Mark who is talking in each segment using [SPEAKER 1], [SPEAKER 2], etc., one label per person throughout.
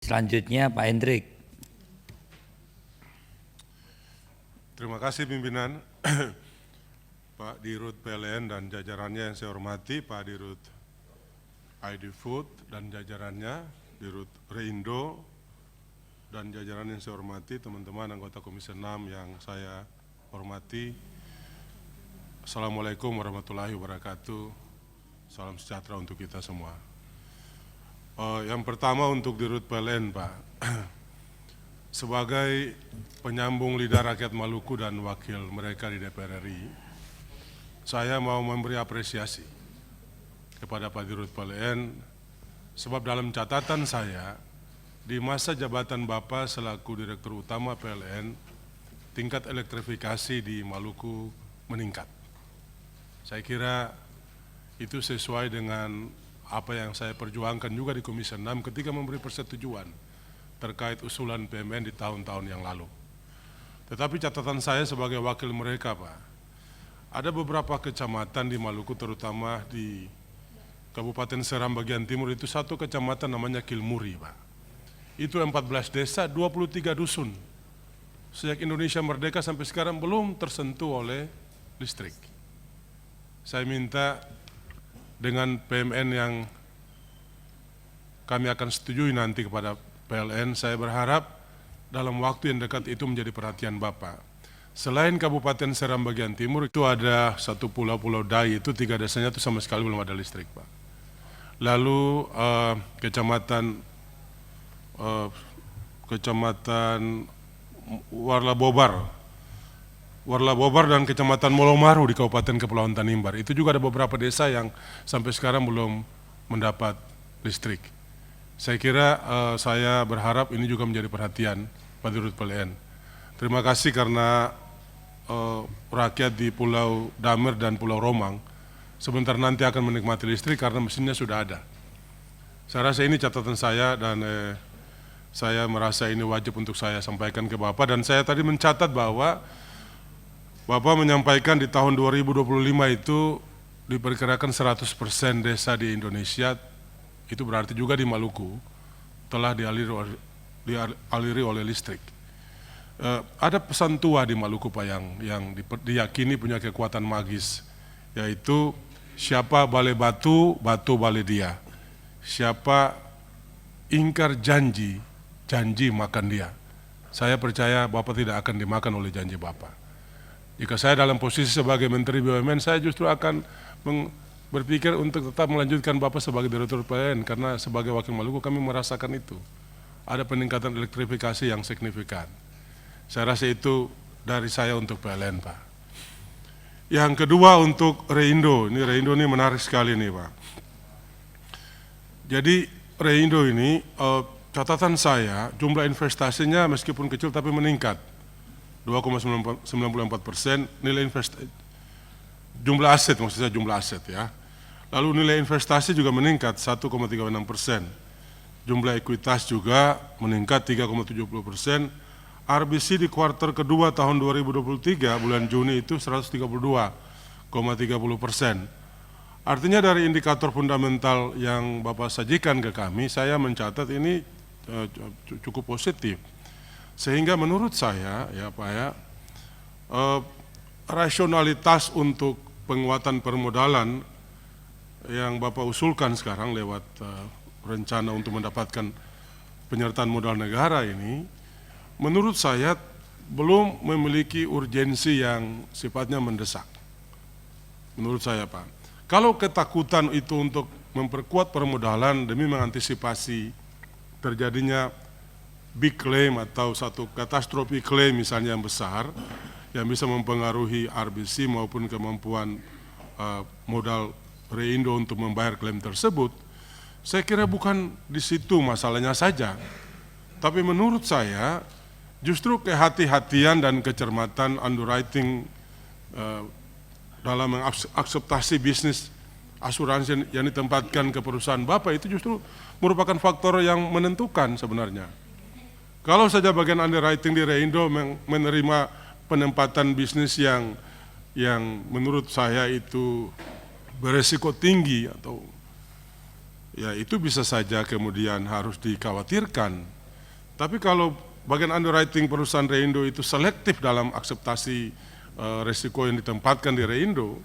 [SPEAKER 1] Selanjutnya Pak Hendrik.
[SPEAKER 2] Terima kasih pimpinan, Pak Dirut PLN dan jajarannya yang saya hormati, Pak Dirut ID Food dan jajarannya, Dirut Reindo dan jajaran yang saya hormati, teman-teman anggota Komisi 6 yang saya hormati. Assalamualaikum warahmatullahi wabarakatuh, salam sejahtera untuk kita semua. Yang pertama untuk Dirut PLN, Pak. Sebagai penyambung lidah rakyat Maluku dan wakil mereka di DPR RI, saya mau memberi apresiasi kepada Pak Dirut PLN, sebab dalam catatan saya, di masa jabatan Bapak selaku Direktur Utama PLN, tingkat elektrifikasi di Maluku meningkat. Saya kira itu sesuai dengan apa yang saya perjuangkan juga di Komisi 6 ketika memberi persetujuan terkait usulan PMN di tahun-tahun yang lalu. Tetapi catatan saya sebagai wakil mereka, Pak, ada beberapa kecamatan di Maluku, terutama di Kabupaten Seram bagian timur, itu satu kecamatan namanya Kilmuri, Pak. Itu 14 desa, 23 dusun. Sejak Indonesia merdeka sampai sekarang belum tersentuh oleh listrik. Saya minta dengan PMN yang kami akan setujui nanti kepada PLN, saya berharap dalam waktu yang dekat itu menjadi perhatian Bapak. Selain Kabupaten Seram bagian timur, itu ada satu pulau Dai, itu 3 desanya itu sama sekali belum ada listrik, Pak. Lalu Kecamatan Warla Bobar dan Kecamatan Molomaru di Kabupaten Kepulauan Tanimbar. Itu juga ada beberapa desa yang sampai sekarang belum mendapat listrik. Saya kira saya berharap ini juga menjadi perhatian Pak Dirut PLN. Terima kasih karena rakyat di Pulau Damer dan Pulau Romang sebentar nanti akan menikmati listrik karena mesinnya sudah ada. Saya rasa ini catatan saya dan saya merasa ini wajib untuk saya sampaikan ke Bapak, dan saya tadi mencatat bahwa Bapak menyampaikan di tahun 2025 itu diperkirakan 100% desa di Indonesia, itu berarti juga di Maluku, telah dialiri oleh listrik. Ada pesan tua di Maluku, Pak, yang diyakini punya kekuatan magis, yaitu siapa bale batu, batu bale dia. Siapa ingkar janji, janji makan dia. Saya percaya Bapak tidak akan dimakan oleh janji Bapak. Jika saya dalam posisi sebagai Menteri BUMN, saya justru akan berpikir untuk tetap melanjutkan Bapak sebagai Direktur PLN, karena sebagai wakil Maluku kami merasakan itu. Ada peningkatan elektrifikasi yang signifikan. Saya rasa itu dari saya untuk PLN, Pak. Yang kedua untuk Reindo, Reindo ini menarik sekali nih, Pak. Jadi Reindo ini catatan saya jumlah investasinya meskipun kecil tapi meningkat 2,94%, nilai investasi, jumlah aset, maksud saya jumlah aset ya. Lalu nilai investasi juga meningkat 1,36%, jumlah ekuitas juga meningkat 3,70%. RBC di kuartal kedua tahun 2023 bulan Juni itu 132,30%. Artinya dari indikator fundamental yang Bapak sajikan ke kami, saya mencatat ini cukup positif. Sehingga menurut saya, ya Pak ya, rasionalitas untuk penguatan permodalan yang Bapak usulkan sekarang lewat rencana untuk mendapatkan penyertaan modal negara ini, menurut saya belum memiliki urgensi yang sifatnya mendesak. Menurut saya, Pak. Kalau ketakutan itu untuk memperkuat permodalan demi mengantisipasi terjadinya big claim atau satu katastrofi claim misalnya yang besar, yang bisa mempengaruhi RBC maupun kemampuan modal Reindo untuk membayar klaim tersebut, saya kira bukan di situ masalahnya saja. Tapi menurut saya justru kehati-hatian dan kecermatan underwriting dalam mengakseptasi bisnis asuransi yang ditempatkan ke perusahaan Bapak itu justru merupakan faktor yang menentukan sebenarnya. Kalau saja bagian underwriting di Reindo menerima penempatan bisnis yang menurut saya itu beresiko tinggi atau ya itu bisa saja kemudian harus dikhawatirkan. Tapi kalau bagian underwriting perusahaan Reindo itu selektif dalam akseptasi resiko yang ditempatkan di Reindo,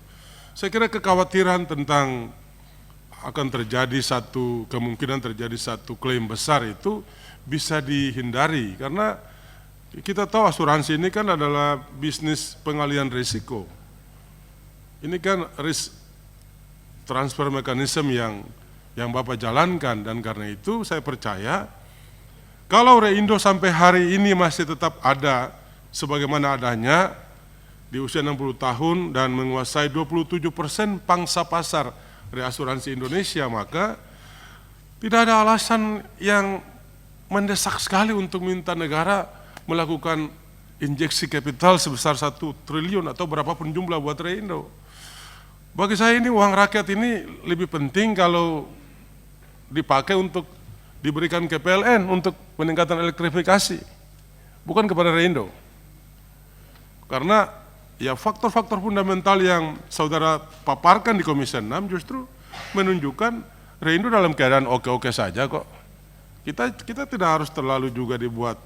[SPEAKER 2] saya kira kekhawatiran tentang akan terjadi kemungkinan terjadi satu klaim besar itu bisa dihindari, karena kita tahu asuransi ini kan adalah bisnis pengalihan risiko. Ini kan risk transfer mechanism yang Bapak jalankan, dan karena itu saya percaya kalau Reindo sampai hari ini masih tetap ada sebagaimana adanya di usia 60 tahun dan menguasai 27% pangsa pasar reasuransi Indonesia, maka tidak ada alasan yang mendesak sekali untuk minta negara melakukan injeksi kapital sebesar 1 triliun atau berapapun jumlah buat Reindo. Bagi saya ini uang rakyat ini lebih penting kalau dipakai untuk diberikan ke PLN untuk peningkatan elektrifikasi, bukan kepada Reindo. Karena ya faktor-faktor fundamental yang saudara paparkan di Komisi 6 justru menunjukkan Reindo dalam keadaan oke-oke saja kok. Kita tidak harus terlalu juga dibuat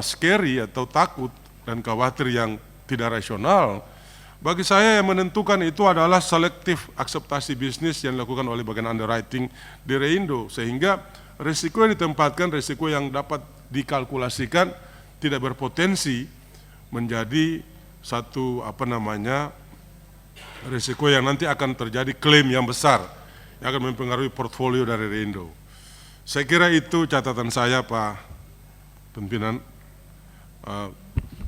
[SPEAKER 2] scary atau takut dan khawatir yang tidak rasional. Bagi saya yang menentukan itu adalah selektif akseptasi bisnis yang dilakukan oleh bagian underwriting di Reindo, sehingga risiko yang ditempatkan, risiko yang dapat dikalkulasikan tidak berpotensi menjadi satu risiko yang nanti akan terjadi klaim yang besar yang akan mempengaruhi portfolio dari Reindo. Saya kira itu catatan saya, Pak Pimpinan.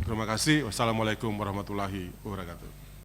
[SPEAKER 2] Terima kasih. Wassalamualaikum warahmatullahi wabarakatuh.